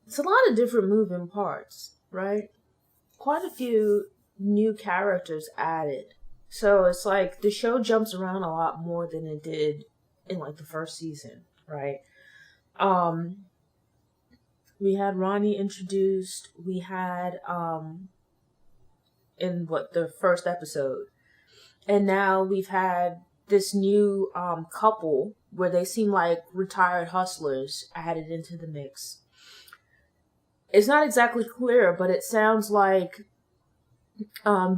it's a lot of different moving parts, right? Quite a few new characters added. So it's like the show jumps around a lot more than it did in like the first season, right? Um we had Ronnie introduced, we had in what the first episode. And now we've had this new couple where they seem like retired hustlers added into the mix. It's not exactly clear, but it sounds like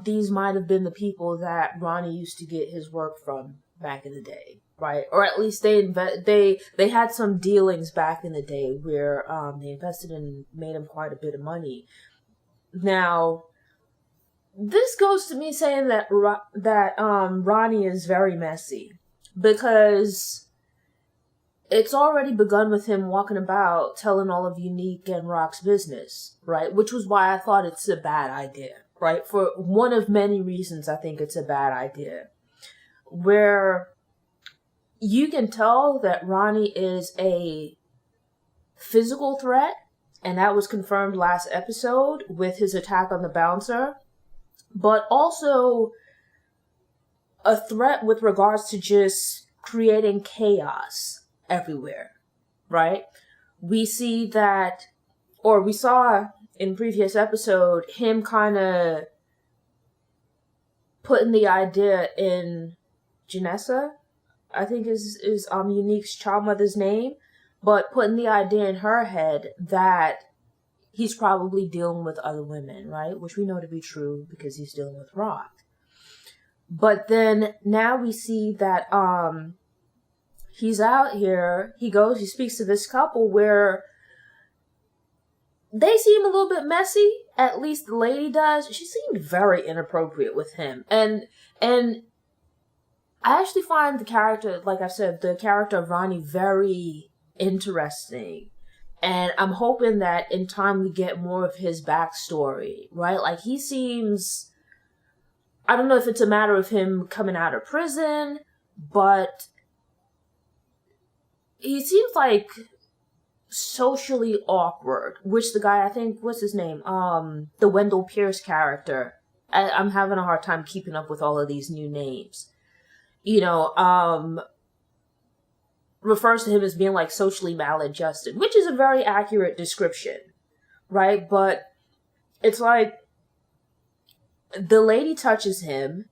these might have been the people that Ronnie used to get his work from back in the day, right? Or at least they had some dealings back in the day where they invested and made him quite a bit of money. Now, this goes to me saying that Ronnie is very messy, because it's already begun with him walking about telling all of Unique and RAQ's business, right? Which was why I thought it's a bad idea, right? For one of many reasons I think it's a bad idea. Where you can tell that Ronnie is a physical threat, and that was confirmed last episode with his attack on the bouncer, but also a threat with regards to just creating chaos everywhere, right? We see that, or we saw in previous episode, him kind of putting the idea in Janessa, I think is Unique's child mother's name, but putting the idea in her head that he's probably dealing with other women, right? Which we know to be true because he's dealing with RAQ. But then now we see that he's out here, he speaks to this couple where they seem a little bit messy, at least the lady does. She seemed very inappropriate with him. And I actually find the character, like I said, the character of Ronnie very interesting. And I'm hoping that in time we get more of his backstory, right? Like, he seems, I don't know if it's a matter of him coming out of prison, but he seems like socially awkward, which the guy, I think, what's his name? The Wendell Pierce character. I'm having a hard time keeping up with all of these new names. You know, refers to him as being like socially maladjusted, which is a very accurate description, right? But it's like the lady touches him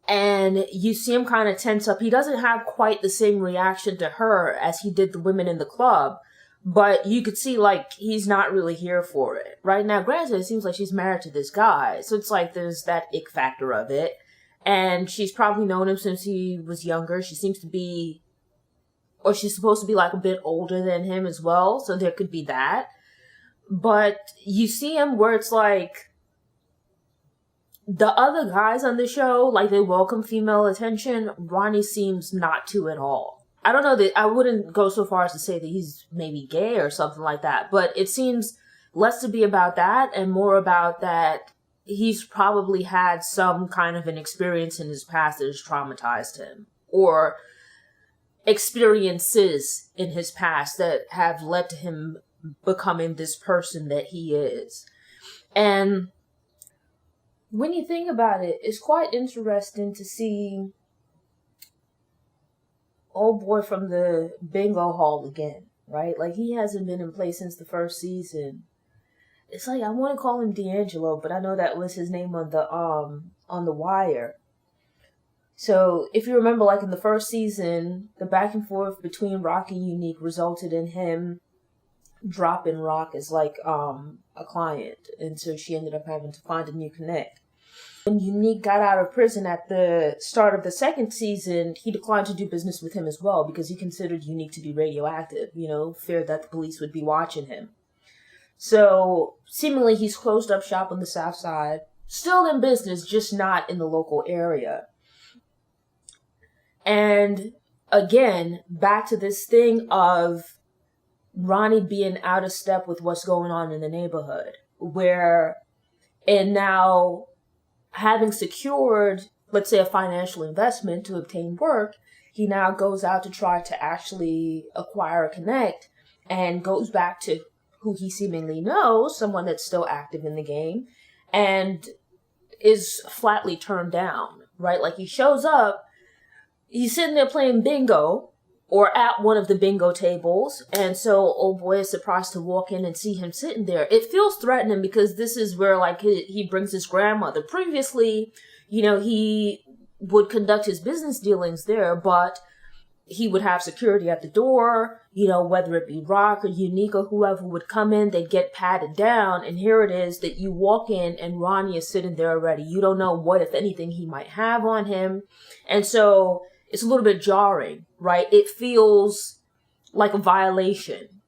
and you see him kind of tense up. He doesn't have quite the same reaction to her as he did the women in the club, but you could see like he's not really here for it right now. Granted, it seems like she's married to this guy, so it's like there's that ick factor of it, and she's probably known him since he was younger. She seems to be, or she's supposed to be like a bit older than him as well, so there could be that. But you see him where it's like the other guys on the show, like, they welcome female attention. Ronnie seems not to at all. I don't know that I wouldn't go so far as to say that he's maybe gay or something like that, but it seems less to be about that and more about that he's probably had some kind of an experience in his past that has traumatized him, or experiences in his past that have led to him becoming this person that he is. And when you think about it, it's quite interesting to see old boy from the bingo hall again, right? Like, he hasn't been in place since the first season. It's like, I want to call him D'Angelo, but I know that was his name on the Wire. So, if you remember, like, in the first season, the back and forth between RAQ and Unique resulted in him dropping RAQ as, like, a client. And so she ended up having to find a new connect. When Unique got out of prison at the start of the second season, he declined to do business with him as well because he considered Unique to be radioactive, you know, feared that the police would be watching him. So, seemingly he's closed up shop on the South Side, still in business, just not in the local area. And again, back to this thing of Ronnie being out of step with what's going on in the neighborhood, and now having secured, let's say, a financial investment to obtain work, he now goes out to try to actually acquire a connect and goes back to who he seemingly knows, someone that's still active in the game, and is flatly turned down, right? Like, he shows up, he's sitting there playing bingo, or at one of the bingo tables, and so old boy is surprised to walk in and see him sitting there. It feels threatening because this is where, like, he brings his grandmother. Previously, you know, he would conduct his business dealings there, but he would have security at the door, you know, whether it be RAQ or Unique or whoever would come in, they'd get patted down, and here it is that you walk in and Ronnie is sitting there already. You don't know what, if anything, he might have on him, and so it's a little bit jarring, right? It feels like a violation.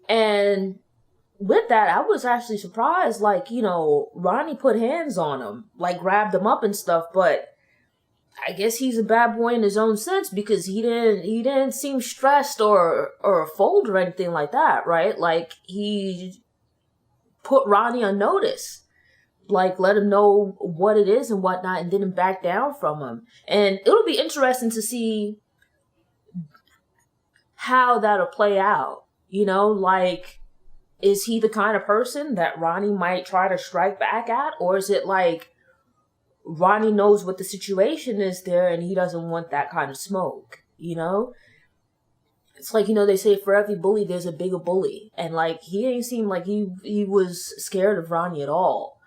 And with that, I was actually surprised, like, you know, Ronnie put hands on him, like grabbed him up and stuff, but I guess he's a bad boy in his own sense because he didn't seem stressed or fold or anything like that, right? Like, he put Ronnie on notice, like, let him know what it is and whatnot, and didn't back down from him. And it'll be interesting to see how that'll play out, you know, like, is he the kind of person that Ronnie might try to strike back at, or is it like Ronnie knows what the situation is there and he doesn't want that kind of smoke, you know? It's like, you know, they say for every bully, there's a bigger bully. And, like, he ain't seemed like he was scared of Ronnie at all.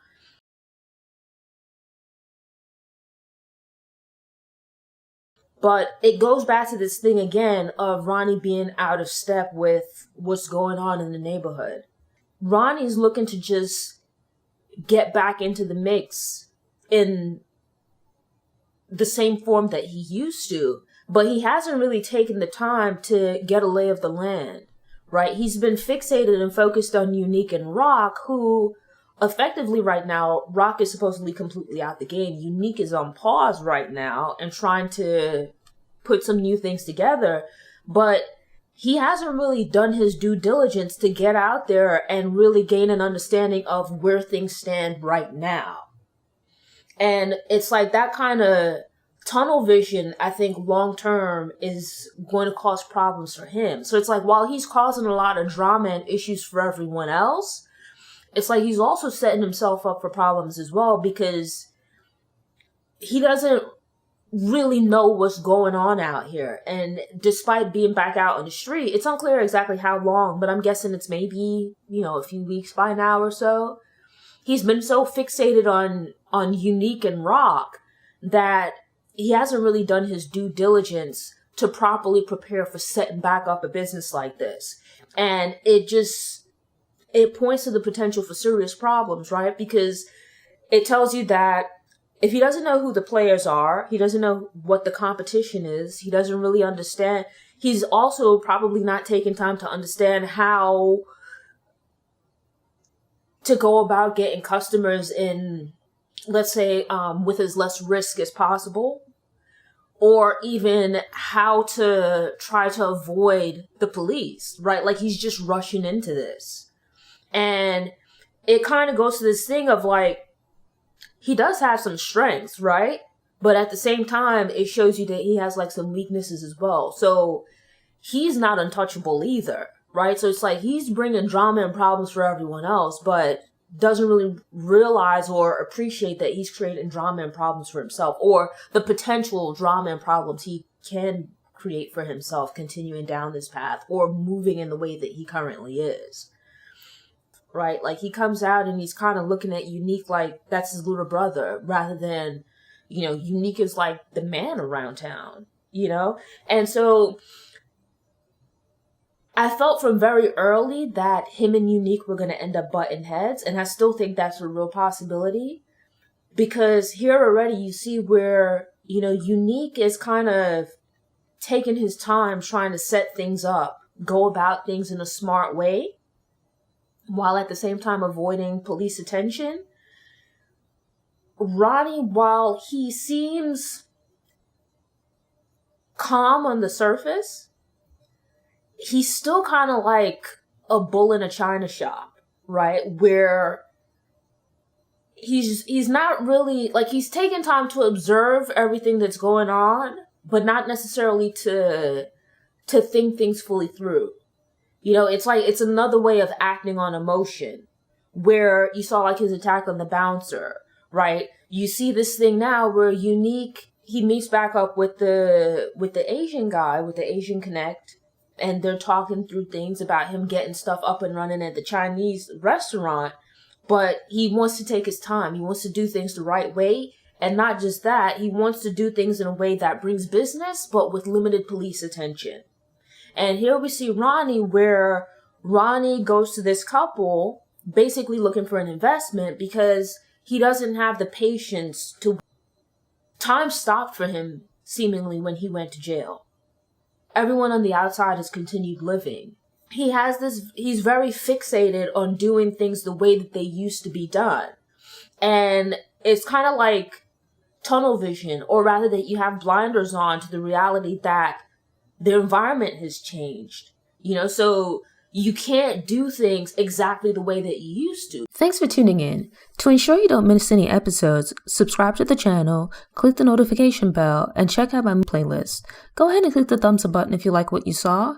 But it goes back to this thing again of Ronnie being out of step with what's going on in the neighborhood. Ronnie's looking to just get back into the mix in the same form that he used to, but he hasn't really taken the time to get a lay of the land, right? He's been fixated and focused on Unique and RAQ, who effectively right now, RAQ is supposedly completely out the game. Unique is on pause right now and trying to put some new things together, but he hasn't really done his due diligence to get out there and really gain an understanding of where things stand right now. And it's like that kind of tunnel vision, I think, long term is going to cause problems for him. So it's like, while he's causing a lot of drama and issues for everyone else, it's like he's also setting himself up for problems as well, because he doesn't really know what's going on out here. And despite being back out on the street, it's unclear exactly how long, but I'm guessing it's maybe, you know, a few weeks by now or so. He's been so fixated on Unique and RAQ that he hasn't really done his due diligence to properly prepare for setting back up a business like this. And it points to the potential for serious problems, right? Because it tells you that if he doesn't know who the players are, he doesn't know what the competition is, he doesn't really understand. He's also probably not taking time to understand how to go about getting customers in, let's say, with as less risk as possible, or even how to try to avoid the police, right? Like, he's just rushing into this. And it kind of goes to this thing of, like, he does have some strengths, right? But at the same time, it shows you that he has, like, some weaknesses as well. So he's not untouchable either, right? So it's like he's bringing drama and problems for everyone else, but doesn't really realize or appreciate that he's creating drama and problems for himself, or the potential drama and problems he can create for himself continuing down this path or moving in the way that he currently is. Right? Like, he comes out and he's kind of looking at Unique like that's his little brother, rather than, you know, Unique is like the man around town, you know? And so I felt from very early that him and Unique were going to end up butting heads, and I still think that's a real possibility, because here already you see where, you know, Unique is kind of taking his time trying to set things up, go about things in a smart way, while at the same time avoiding police attention. Ronnie, while he seems calm on the surface, he's still kind of like a bull in a china shop, right? Where he's not really, like, he's taking time to observe everything that's going on, but not necessarily to think things fully through. It's another way of acting on emotion, where you saw like his attack on the bouncer, right? You see this thing now where Unique, he meets back up with the Asian guy, with the Asian Connect, and they're talking through things about him getting stuff up and running at the Chinese restaurant, but he wants to take his time. He wants to do things the right way, and not just that, he wants to do things in a way that brings business, but with limited police attention. And here we see Ronnie, where Ronnie goes to this couple basically looking for an investment because he doesn't have the patience to... Time stopped for him, seemingly, when he went to jail. Everyone on the outside has continued living. He's very fixated on doing things the way that they used to be done. And it's kind of like tunnel vision, or rather that you have blinders on to the reality that the environment has changed. So you can't do things exactly the way that you used to. Thanks for tuning in. To ensure you don't miss any episodes, subscribe to the channel, click the notification bell, and check out my playlist. Go ahead and click the thumbs up button if you like what you saw.